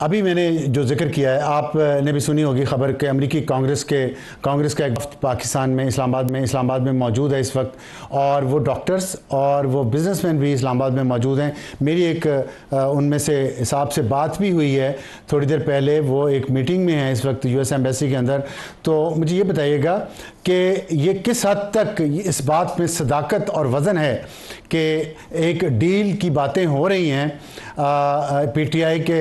ابھی میں نے جو ذکر کیا ہے آپ نے بھی سنی ہوگی خبر کہ امریکی کانگریس کا ایک وفد پاکستان میں اسلام آباد میں موجود ہے اس وقت، اور وہ ڈاکٹرز اور وہ بزنس مین بھی اسلام آباد میں موجود ہیں۔ میری ایک ان میں سے صاحب سے بات بھی ہوئی ہے تھوڑی دیر پہلے، وہ ایک میٹنگ میں ہیں اس وقت یو ایس ایمبیسی کے اندر۔ تو مجھے یہ بتائیے گا کہ یہ کس حد تک اس بات میں صداقت اور وزن ہے کہ ایک ڈیل کی باتیں ہو رہی ہیں پی ٹی آئی کے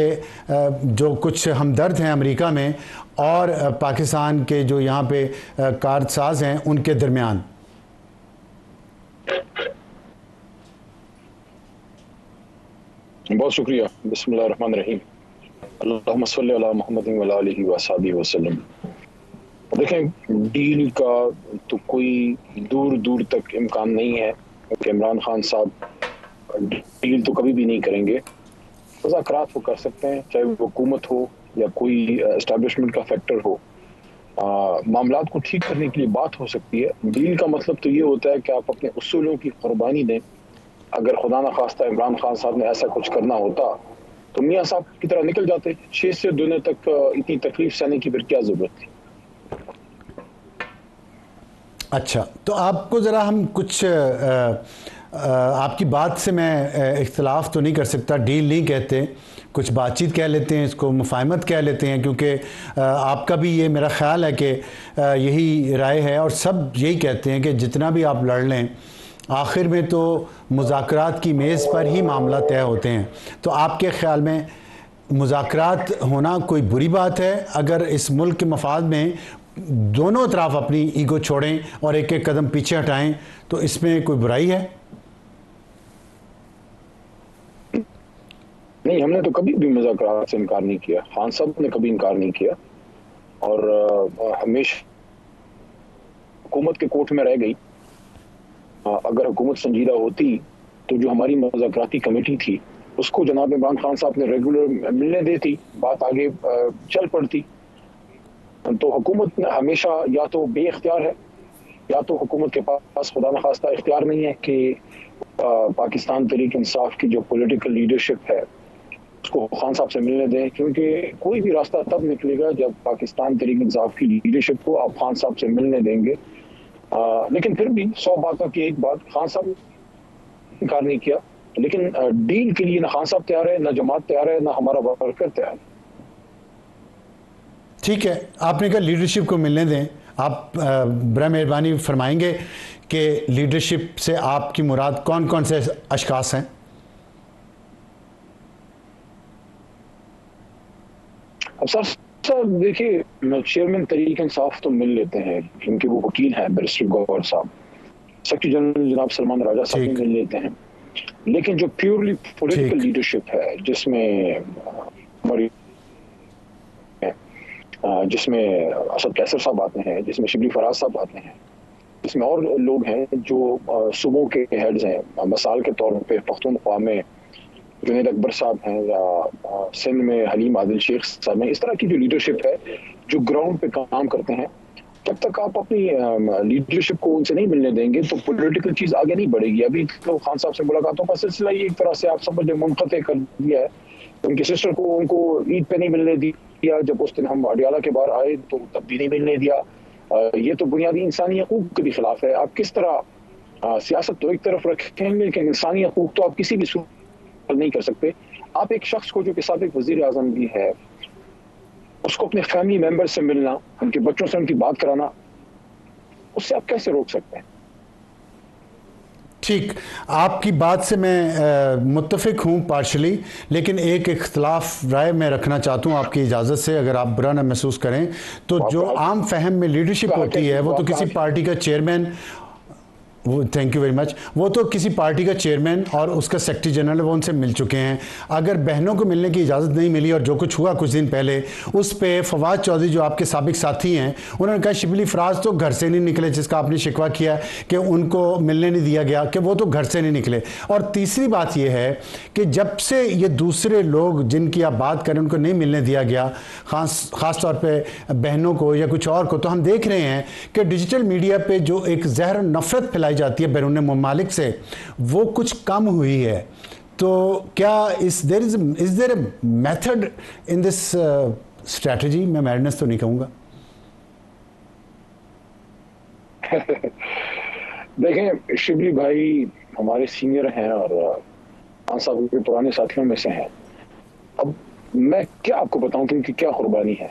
جو کچھ ہمدرد ہیں امریکہ میں اور پاکستان کے جو یہاں پہ کارساز ہیں ان کے درمیان؟ بہت شکریہ۔ بسم اللہ الرحمن الرحیم۔ اللہم صلی علی محمد و علیہ وصحبہ وسلم۔ دیکھیں، ڈیل کا تو کوئی دور تک امکان نہیں ہے کہ عمران خان صاحب ڈیل تو کبھی بھی نہیں کریں گے۔ مذاکرات وہ کر سکتے ہیں، چاہے وہ حکومت ہو یا کوئی اسٹیبلشمنٹ کا فیکٹر ہو، معاملات کو ٹھیک کرنے کے لیے بات ہو سکتی ہے۔ ڈیل کا مطلب تو یہ ہوتا ہے کہ آپ اپنے اصولوں کی قربانی دیں۔ اگر خدا نہ خواستہ عمران خان صاحب نے ایسا کچھ کرنا ہوتا تو میاں صاحب کی طرح نکل جاتے۔ 6 سے 2 تک اتنی تکلیف سہنے کی پھر کیا ضرورت تھی؟ اچھا، تو آپ کو ذرا ہم کچھ آپ کی بات سے میں اختلاف تو نہیں کر سکتا، ڈیل نہیں کہتے، کچھ بات چیت کہہ لیتے ہیں، اس کو مفاہمت کہہ لیتے ہیں، کیونکہ آپ کا بھی یہ میرا خیال ہے کہ یہی رائے ہے اور سب یہی کہتے ہیں کہ جتنا بھی آپ لڑ لیں آخر میں تو مذاکرات کی میز پر ہی معاملہ طے ہوتے ہیں۔ تو آپ کے خیال میں مذاکرات ہونا کوئی بری بات ہے اگر اس ملک کے مفاد میں دونوں اطراف اپنی ایگو چھوڑیں اور ایک ایک قدم پیچھے ہٹائیں، تو اس میں کوئی برائی ہے؟ نہیں، ہم نے تو کبھی بھی مذاکرات سے انکار نہیں کیا، خان صاحب نے کبھی انکار نہیں کیا، اور ہمیشہ حکومت کے کوٹ میں رہ گئی۔ اگر حکومت سنجیدہ ہوتی تو جو ہماری مذاکراتی کمیٹی تھی اس کو جناب عمران خان صاحب نے ریگولر ملنے دیتی، بات آگے چل پڑتی۔ تو حکومت ہمیشہ یا تو بے اختیار ہے یا تو حکومت کے پاس خدا نخواستہ اختیار نہیں ہے کہ پاکستان تحریک انصاف کی جو پولیٹیکل لیڈرشپ ہے اس کو خان صاحب سے ملنے دیں، کیونکہ کوئی بھی راستہ تب نکلے گا جب پاکستان تحریک انصاف کی لیڈرشپ کو آپ خان صاحب سے ملنے دیں گے۔ لیکن پھر بھی 100 باتوں کی ایک بات، خان صاحب انکار نہیں کیا، لیکن ڈیل کے لیے نہ خان صاحب تیار ہے، نہ جماعت تیار ہے، نہ ہمارا ورکر تیار ہے۔ ٹھیک ہے، آپ نے کہا لیڈرشپ کو ملنے دیں، آپ برائے مہربانی فرمائیں گے کہ لیڈرشپ سے آپ کی مراد کون کون سے اشخاص ہیں؟ اب صاحب دیکھیے، چیئرمین تحریک انصاف تو مل لیتے ہیں کیونکہ وہ وکیل ہیں بیرسٹر گوہر صاحب، سیکرٹری جنرل جناب سلمان راجہ صاحب بھی مل لیتے ہیں، لیکن جو پیورلی پولیٹیکل لیڈرشپ ہے جس میں اسد کیسر صاحب آتے ہیں، جس میں شبلی فراز صاحب آتے ہیں، جس میں اور لوگ ہیں جو صوبوں کے ہیڈز ہیں، مثال کے طور پہ پختونخوا میں جنید اکبر صاحب ہیں یا سندھ میں حلیم عادل شیخ صاحب ہیں۔ اس طرح کی جو لیڈرشپ ہے جو گراؤنڈ پہ کام کرتے ہیں، جب تک آپ اپنی لیڈرشپ کو ان سے نہیں ملنے دیں گے تو پولیٹیکل چیز آگے نہیں بڑھے گی۔ ابھی تو خان صاحب سے ملاقاتوں کا سلسلہ یہ ایک طرح سے آپ سمجھ لیں منقطع کر دیا ہے۔ ان کی سسٹر کو ان کو عید پہ نہیں ملنے دیا، جب اس دن ہم اڈیالہ کے باہر آئے تو تب بھی نہیں ملنے دیا۔ یہ تو بنیادی انسانی حقوق کے بھی خلاف ہے۔ آپ کس طرح سیاست تو ایک طرف رکھیں گے لیکن انسانی حقوق تو آپ کسی بھی صورت نہیں کر سکتے۔ آپ ایک شخص کو جو کہ سابق وزیر اعظم بھی ہے اس کو اپنے فیملی ممبر سے ملنا، ان کے بچوں سے ان کی بات کرانا، اس سے آپ کیسے روک سکتے ہیں؟ ٹھیک، آپ کی بات سے میں متفق ہوں پارشلی، لیکن ایک اختلاف رائے میں رکھنا چاہتا ہوں آپ کی اجازت سے، اگر آپ برا نہ محسوس کریں تو جو عام فہم میں لیڈرشپ ہوتی ہے وہ تو کسی پارٹی کا chairman, thank you very much, وہ تو کسی پارٹی کا چیئرمین اور اس کا سیکرٹری جنرل وہ ان سے مل چکے ہیں۔ اگر بہنوں کو ملنے کی اجازت نہیں ملی اور جو کچھ ہوا کچھ دن پہلے اس پہ فواد چودھری جو آپ کے سابق ساتھی ہیں انہوں نے کہا شبلی فراز تو گھر سے نہیں نکلے، جس کا آپ نے شکوہ کیا کہ ان کو ملنے نہیں دیا گیا، کہ وہ تو گھر سے نہیں نکلے۔ اور تیسری بات یہ ہے کہ جب سے یہ دوسرے لوگ جن کی آپ بات کریں ان کو نہیں ملنے دیا گیا، خاص طور پہ بہنوں کو یا کچھ اور کو، تو ہم دیکھ رہے ہیں کہ ڈیجیٹل میڈیا پہ جو ایک زہر نفرت پھیلائی جاتی ہے بیرون ممالک سے وہ کچھ کم ہوئی ہے۔ تو کیا is there a method in this strategy؟ میں میڈنس تو نہیں کہوں گا. دیکھیں شبلی بھائی ہمارے سینئر ہیں اور خان صاحب کے پرانے ساتھیوں میں سے ہیں. اب میں کیا آپ کو بتاؤں کہ ان کی کیا قربانی ہے.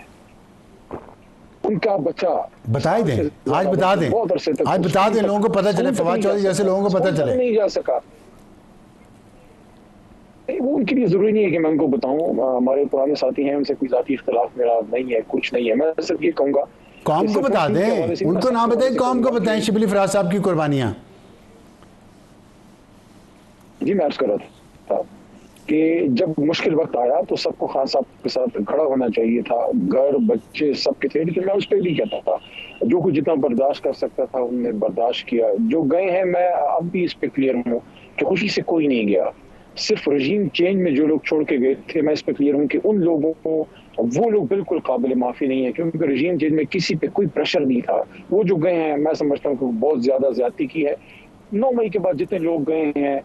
ان کا بچہ بتائی دیں، آج بتا دیں، آج بتا دیں، لوگوں کو پتہ چلے، فواد چودھری جیسے لوگوں کو پتہ چلے. نہیں جا سکا. وہ ان کے لیے ضروری نہیں ہے کہ میں ان کو بتاؤں. ہمارے پرانے ساتھی ہیں، ان سے کوئی ذاتی اختلاف میرا نہیں ہے، کچھ نہیں ہے. میں صرف یہ کہوں گا قوم کو بتا دیں، ان کو نہ بتائیں، قوم کو بتائیں شبلی فراز صاحب کی قربانیاں. جی میں عرض کر رہا تھا کہ جب مشکل وقت آیا تو سب کو خان صاحب کے ساتھ کھڑا ہونا چاہیے تھا. گھر بچے سب کے تھے، لیکن میں اس پہ بھی کہتا تھا جو کچھ جتنا برداشت کر سکتا تھا انہوں نے برداشت کیا. جو گئے ہیں میں اب بھی اس پہ کلیئر ہوں کہ خوشی سے کوئی نہیں گیا. صرف رجیم چینج میں جو لوگ چھوڑ کے گئے تھے میں اس پہ کلیئر ہوں کہ ان لوگوں کو وہ لوگ بالکل قابل معافی نہیں ہے، کیونکہ رجیم چینج میں کسی پہ کوئی پریشر نہیں تھا. وہ جو گئے ہیں میں سمجھتا ہوں کہ بہت زیادہ زیادتی کی ہے. 9 مئی کے بعد جتنے لوگ گئے ہیں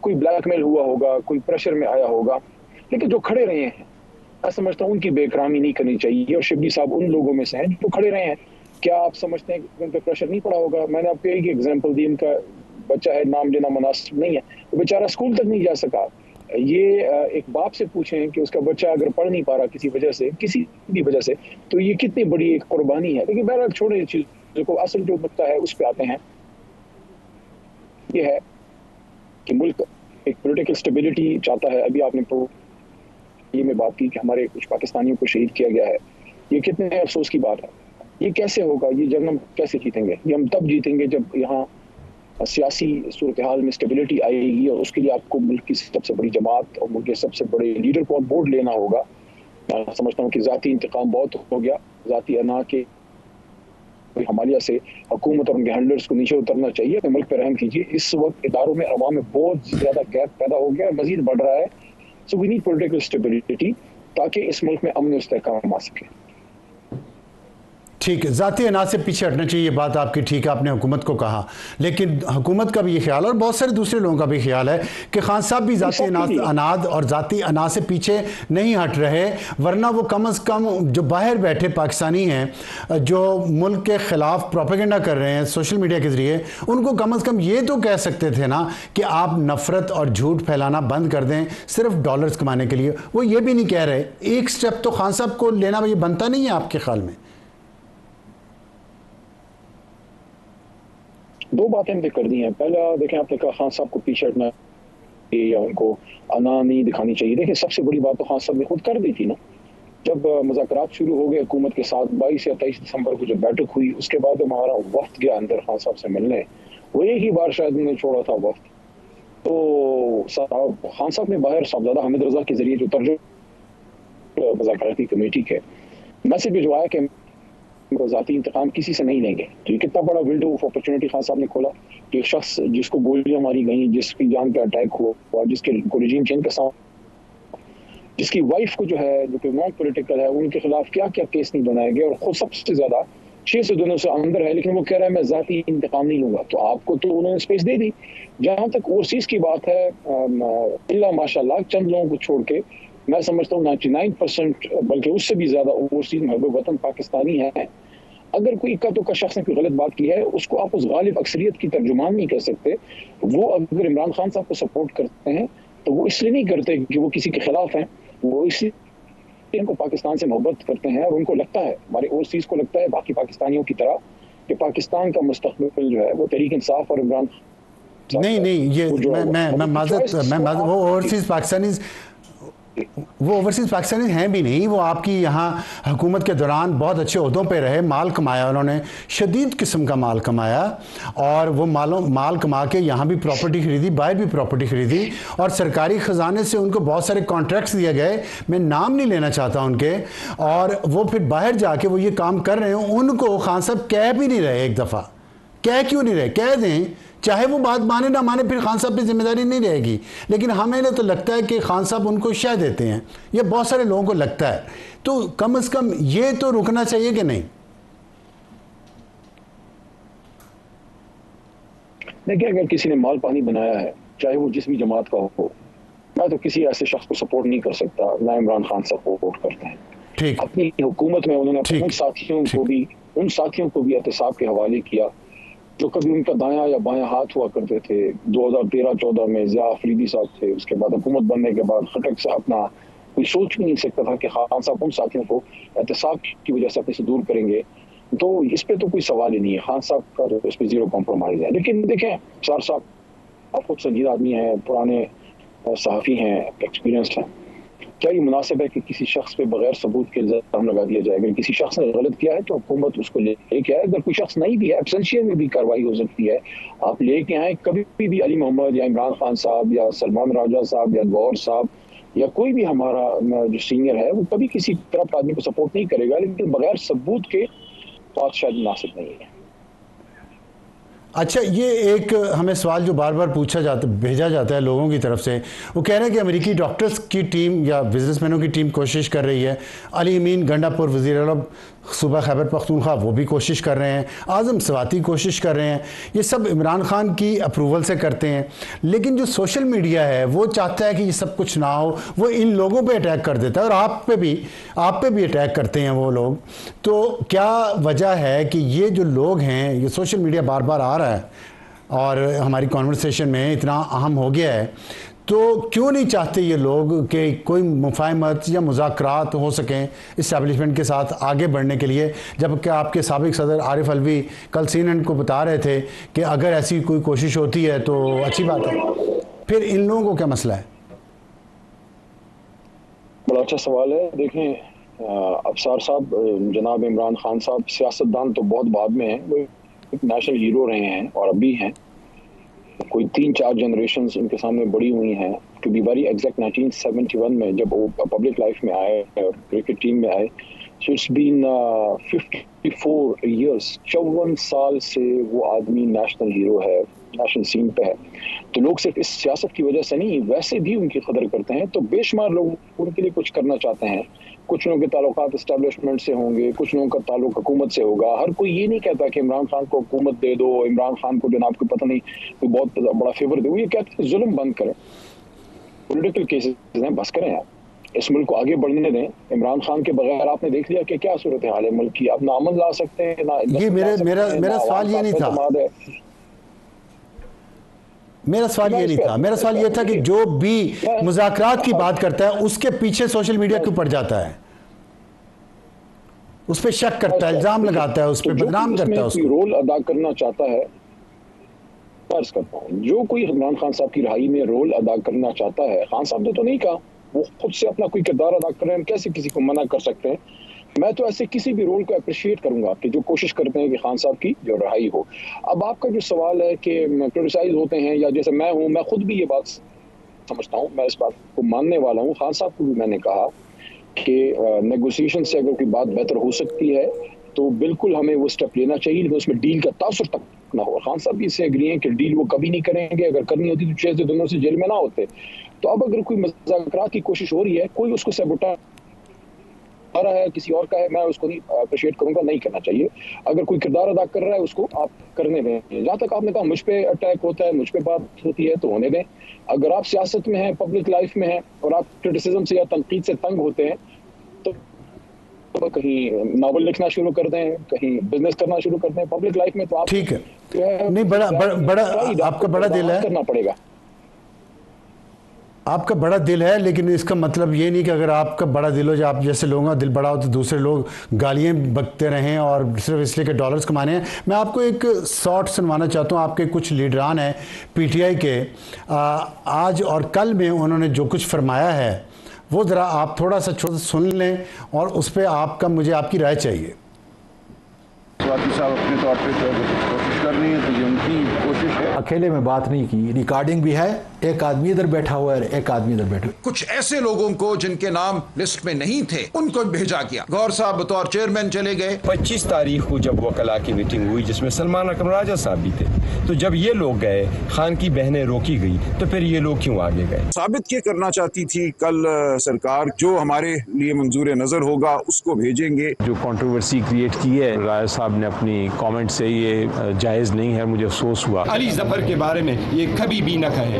کوئی بلیک میل ہوا ہوگا، کوئی پریشر میں آیا ہوگا، لیکن جو کھڑے رہے ہیں میں سمجھتا ہوں ان کی بے احترامی نہیں کرنی چاہیے. اور شبلی صاحب ان لوگوں میں سے ہیں جو کھڑے رہے ہیں. کیا آپ سمجھتے ہیں کہ ان پہ پریشر نہیں پڑا ہوگا؟ میں نے آپ کو ایک ایگزامپل دی، ان کا بچہ ہے، نام لینا مناسب نہیں ہے، وہ بیچارہ اسکول تک نہیں جا سکا. یہ ایک باپ سے پوچھیں کہ اس کا بچہ اگر پڑھ نہیں پا رہا کسی وجہ سے، کسی بھی وجہ سے، تو یہ کتنی بڑی ایک قربانی ہے. لیکن بہرحال چھوڑے چیزوں کو، اصل جو مدعا ہے اس پہ آتے ہیں. یہ ہے کہ ملک ایک پولیٹیکل سٹیبلٹی چاہتا ہے. ابھی آپ نے یہ میں بات کی کہ ہمارے کچھ پاکستانیوں کو شہید کیا گیا ہے. یہ کتنے افسوس کی بات ہے. یہ کیسے ہوگا؟ یہ جنگ ہم کیسے جیتیں گے؟ یہ ہم تب جیتیں گے جب یہاں سیاسی صورتحال میں سٹیبلٹی آئے گی، اور اس کے لیے آپ کو ملک کی سب سے بڑی جماعت اور ملک کے سب سے بڑے لیڈر کو بورڈ لینا ہوگا. میں سمجھتا ہوں کہ ذاتی انتقام بہت ہو گیا. ذاتی انا کے حمالیہ سے حکومت اور ان کے ہینڈلرز کو نیچے اترنا چاہیے. کہ ملک پہ رحم کیجیے. اس وقت اداروں میں عوام میں بہت زیادہ گیپ پیدا ہو گیا، مزید بڑھ رہا ہے. سو وی نیڈ پولیٹیکل اسٹیبلٹی تاکہ اس ملک میں امن و استحکام آ سکے. ٹھیک ہے، ذاتی انا سے پیچھے ہٹنا چاہیے، یہ بات آپ کی ٹھیک ہے، آپ نے حکومت کو کہا، لیکن حکومت کا بھی یہ خیال اور بہت سارے دوسرے لوگوں کا بھی خیال ہے کہ خان صاحب بھی ذاتی اناد اور ذاتی انا سے پیچھے نہیں ہٹ رہے. ورنہ وہ کم از کم جو باہر بیٹھے پاکستانی ہیں جو ملک کے خلاف پروپیگنڈا کر رہے ہیں سوشل میڈیا کے ذریعے، ان کو کم از کم یہ تو کہہ سکتے تھے نا کہ آپ نفرت اور جھوٹ پھیلانا بند کر دیں صرف ڈالرز کمانے کے لیے. وہ یہ بھی نہیں کہہ رہے. ایک سٹیپ تو خان صاحب کو لینا یہ بنتا نہیں ہے آپ کے خیال میں؟ دو باتیں ہم نے کر دی ہیں. پہلا دیکھیں، آپ نے کہا خان صاحب کو پیچھے ہٹنا یا ان کو انا نہیں دکھانی چاہیے. دیکھیں سب سے بڑی بات تو خان صاحب نے خود کر دی تھی نا. جب مذاکرات شروع ہو گئے حکومت کے ساتھ 22 یا 23 دسمبر کو جب بیٹھک ہوئی، اس کے بعد ہمارا وفد گیا اندر خان صاحب سے ملنے. وہ ایک ہی بار شاید انہوں نے چھوڑا تھا وفد. تو خان صاحب نے باہر صاحبزادہ حامد رضا کے ذریعے جو ترجمہ مذاکراتی کمیٹی کے میسج بھجوایا کہ ذاتی انتقام کسی سے نہیں لیں گے. تو یہ کتنا بڑا ونڈو آف اپرچونٹی خان صاحب نے کھولا کہ ایک شخص جس کو گولیاں ماری گئیں، جس کی جان پہ اٹیک ہوا، جس کے رجیم چینج کے ساتھ، جس کی وائف کو جو ہے جو کہ نان پولیٹیکل ہے، ان کے خلاف کیا کیا کیس نہیں بنائے گئے، اور خود سب سے زیادہ 600 دنوں سے اندر ہے، لیکن وہ کہہ رہا ہے میں ذاتی انتقام نہیں لوں گا. تو آپ کو تو انہوں نے اسپیس دے دی. جہاں تک اوورسیز کی بات ہے، اللہ ماشاء اللہ چند لوگوں کو چھوڑ کے میں سمجھتا ہوں 99% بلکہ اس سے بھی زیادہ اوورسیز محب وطن پاکستانی ہیں. اگر کوئی اکا دکا شخص نے کوئی غلط بات کی ہے، اس کو آپ اس غالب اکثریت کی ترجمان نہیں کہہ سکتے. وہ اگر عمران خان صاحب کو سپورٹ کرتے ہیں تو وہ اس لیے نہیں کرتے کہ وہ کسی کے خلاف ہیں، وہ اس لیے ان کو پاکستان سے محبت کرتے ہیں، اور ان کو لگتا ہے، ہمارے اوورسیز کو لگتا ہے باقی پاکستانیوں کی طرح، کہ پاکستان کا مستقبل جو ہے وہ تحریک انصاف اور عمران نہیں یہ میں معذرت وہ اوورسیز پاکستانی ہیں بھی نہیں. وہ آپ کی یہاں حکومت کے دوران بہت اچھے عہدوں پہ رہے، مال کمایا انہوں نے، شدید قسم کا مال کمایا، اور وہ مال کما کے یہاں بھی پراپرٹی خریدی، باہر بھی پراپرٹی خریدی، اور سرکاری خزانے سے ان کو بہت سارے کانٹریکٹس دیے گئے. میں نام نہیں لینا چاہتا ان کے، اور وہ پھر باہر جا کے وہ یہ کام کر رہے ہیں. ان کو خان صاحب کہہ بھی نہیں رہے. ایک دفعہ کہہ کیوں نہیں رہے؟ کہہ دیں، چاہے وہ بات مانے نہ مانے، پھر خان صاحب پہ ذمہ داری نہیں رہے گی. لیکن ہمیں تو لگتا ہے کہ خان صاحب ان کو شہ دیتے ہیں، یہ بہت سارے لوگوں کو لگتا ہے. تو کم از کم یہ تو رکنا چاہیے کہ نہیں؟ دیکھیں اگر کسی نے مال پانی بنایا ہے، چاہے وہ جس بھی جماعت کا ہو، میں تو کسی ایسے شخص کو سپورٹ نہیں کر سکتا نہ عمران خان سپورٹ کرتے ہیں. ٹھیک. اپنی حکومت میں انہوں نے ان ساتھیوں کو بھی احتساب کے حوالے کیا جو کبھی ان کا دایاں یا بایاں ہاتھ ہوا کرتے تھے. 2013-14 میں ضیاء آفریدی صاحب تھے, اس کے بعد حکومت بننے کے بعد خٹک سے اپنا کوئی سوچ بھی نہیں سکتا تھا کہ خان صاحب ان ساتھیوں کو احتساب کی وجہ سے اپنے سے دور کریں گے. تو اس پہ تو کوئی سوال ہی نہیں ہے, خان صاحب کا اس پہ زیرو کمپرومائز ہے. لیکن دیکھیں افسار صاحب آپ خود سنجیدہ آدمی ہیں, پرانے صحافی ہیں, ایکسپیرینسڈ ہیں, کیا یہ مناسب ہے کہ کسی شخص پہ بغیر ثبوت کے الزام لگا دیا جائے؟ اگر کسی شخص نے غلط کیا ہے تو حکومت اس کو لے کے آئے. اگر کوئی شخص نہیں بھی ہے, ایبسنشیل میں بھی کارروائی ہو سکتی ہے, آپ لے کے آئیں. کبھی بھی علی محمد یا عمران خان صاحب یا سلمان راجہ صاحب یا گور صاحب یا کوئی بھی ہمارا جو سینئر ہے وہ کبھی کسی کرپٹ آدمی کو سپورٹ نہیں کرے گا, لیکن بغیر ثبوت کے بات شاید مناسب نہیں ہے. اچھا, یہ ایک ہمیں سوال جو بار بار بھیجا جاتا ہے لوگوں کی طرف سے, وہ کہہ رہے ہیں کہ امریکی ڈاکٹرز کی ٹیم یا بزنس مینوں کی ٹیم کوشش کر رہی ہے. علی امین گنڈا پور وزیر اعلیٰ صوبہ خیبر پختونخوا وہ بھی کوشش کر رہے ہیں, اعظم سواتی کوشش کر رہے ہیں. یہ سب عمران خان کی اپروول سے کرتے ہیں. لیکن جو سوشل میڈیا ہے وہ چاہتا ہے کہ یہ سب کچھ نہ ہو, وہ ان لوگوں پہ اٹیک کر دیتا ہے اور آپ پہ بھی اٹیک کرتے ہیں وہ لوگ. تو کیا وجہ ہے کہ یہ جو لوگ ہیں, یہ سوشل میڈیا بار بار آ رہا ہے اور ہماری کانورسیشن میں اتنا اہم ہو گیا ہے, تو کیوں نہیں چاہتے یہ لوگ کہ کوئی مفاہمت یا مذاکرات ہو سکیں اسٹیبلشمنٹ کے ساتھ آگے بڑھنے کے لیے؟ جبکہ آپ کے سابق صدر عارف الوی کل CNN کو بتا رہے تھے کہ اگر ایسی کوئی کوشش ہوتی ہے تو اچھی بات ہے. پھر ان لوگوں کو کیا مسئلہ ہے؟ بڑا اچھا سوال ہے. دیکھیں افسار صاحب, جناب عمران خان صاحب سیاستدان تو بہت بعد میں ہیں, وہ ایک نیشنل ہیرو رہے ہیں اور ابھی ہیں. کوئی 3-4 جنریشنز ان کے سامنے بڑی ہوئی ہیں. ٹو بی ویری ایگزیکٹ 1971 میں جب وہ پبلک لائف میں آئے اور کرکٹ ٹیم میں آئے, سو اٹس بین 54 ایئرس, 54 سال سے وہ آدمی نیشنل ہیرو ہے, نیشنل سین پہ ہے. تو لوگ صرف اس سیاست کی وجہ سے نہیں, ویسے بھی ان کی قدر کرتے ہیں. تو بے شمار لوگ ان کے لیے کچھ کرنا چاہتے ہیں. کچھ لوگوں کے تعلقات اسٹیبلشمنٹ سے ہوں گے, کچھ لوگوں کا تعلق حکومت سے ہوگا. ہر کوئی یہ نہیں کہتا کہ عمران خان کو حکومت دے دو, عمران خان کو جناب کو پتہ نہیں کوئی بہت بڑا فیور دے. وہ یہ کہتے ہیں ظلم بند کریں, پولیٹیکل کیسز ہیں, بس کریں, آپ اس ملک کو آگے بڑھنے دیں. عمران خان کے بغیر آپ نے دیکھ لیا کہ کیا صورتحال ہے ملک کی. آپ نہ امن لا سکتے ہیں, نہ یہ میرا سوال یہ نہیں تھا. میرا سوال یہ تھا کہ جو بھی مذاکرات کی بات کرتا ہے اس کے پیچھے سوشل میڈیا کیوں پڑ جاتا ہے, اس پہ شک کرتا ہے, الزام لگاتا ہے, اس پہ بدنام کرتا ہے. اس کو رول ادا کرنا چاہتا ہے, فرض کرتا ہوں جو کوئی عمران خان صاحب کی رہائی میں رول ادا کرنا چاہتا ہے, خان صاحب نے تو نہیں کہا, وہ خود سے اپنا کوئی کردار ادا کر رہے ہیں, کیسے کسی کو منع کر سکتے ہیں؟ میں تو ایسے کسی بھی رول کو اپریشیٹ کروں گا کہ جو کوشش کرتے ہیں کہ خان صاحب کی جو رہائی ہو. اب آپ کا جو سوال ہے کہ کرٹیسائز ہوتے ہیں, یا جیسے میں ہوں, میں خود بھی یہ بات سمجھتا ہوں, میں اس بات کو ماننے والا ہوں. خان صاحب کو بھی میں نے کہا کہ نیگوسیشن سے اگر کوئی بات بہتر ہو سکتی ہے تو بالکل ہمیں وہ سٹیپ لینا چاہیے, لیکن اس میں ڈیل کا تاثر تک نہ ہو. خان صاحب بھی اس سے اگری ہیں کہ ڈیل وہ کبھی نہیں کریں گے, اگر کرنی ہوتی تو 6 دنوں سے جیل میں نہ ہوتے. تو اب اگر کوئی مذاکرات کی کوشش ہو رہی ہے, کوئی اس کو سیبوٹا رہا ہے کسی اور کا ہے, میں اس کو نہیں اپریشیٹ کروں گا, نہیں کرنا چاہیے. اگر کوئی کردار ادا کر رہا ہے اس کو آپ کرنے دیں. جہاں تک آپ نے کہا مجھ پہ اٹیک ہوتا ہے, مجھ پہ بات ہوتی ہے, تو ہونے دیں. اگر آپ سیاست میں ہیں, پبلک لائف میں ہیں, اور آپ کرٹیسزم سے یا تنقید سے تنگ ہوتے ہیں, تو کہیں ناول لکھنا شروع کر دیں, کہیں بزنس کرنا شروع کر دیں. پبلک لائف میں تو آپ ٹھیک ہے, نہیں بڑا آپ کا بڑا دل ہے, کرنا پڑے گا. آپ کا بڑا دل ہے, لیکن اس کا مطلب یہ نہیں کہ اگر آپ کا بڑا دل ہو, جو آپ جیسے لوگوں کا دل بڑا ہو تو دوسرے لوگ گالیاں بکتے رہیں اور صرف اس لیے کہ ڈالرز کمانے ہیں. میں آپ کو ایک شارٹ سنوانا چاہتا ہوں. آپ کے کچھ لیڈران ہیں PTI کے, آج اور کل میں انہوں نے جو کچھ فرمایا ہے وہ ذرا آپ تھوڑا سا سن لیں, اور اس پہ مجھے آپ کی رائے چاہیے. سواتی صاحب اپنے طور پہ کوشش کر رہی ہیں, تو یہ ان کی کوشش ہے. اکیلے میں بات نہیں کی, ریکارڈنگ بھی ہے, ایک آدمی ادھر بیٹھا ہوا ہے, ایک آدمی ادھر بیٹھا. کچھ ایسے لوگوں کو جن کے نام لسٹ میں نہیں تھے ان کو بھیجا گیا. گور صاحب بطور چیئرمین چلے گئے. 25 تاریخ کو جب وکلاء کی میٹنگ ہوئی جس میں سلمان اکرم راجہ صاحب بھی تھے, تو جب یہ لوگ گئے, خان کی بہنیں روکی گئی, تو پھر یہ لوگ کیوں آگے گئے؟ ثابت یہ کرنا چاہتی تھی کل سرکار, جو ہمارے لیے منظور نظر ہوگا اس کو بھیجیں گے. جو کنٹروورسی کریٹ کی ہے راجہ صاحب نے اپنی کامنٹ سے, یہ جائز نہیں ہے, مجھے افسوس ہوا. علی ظفر کے بارے میں یہ کبھی بھی نہ کہیں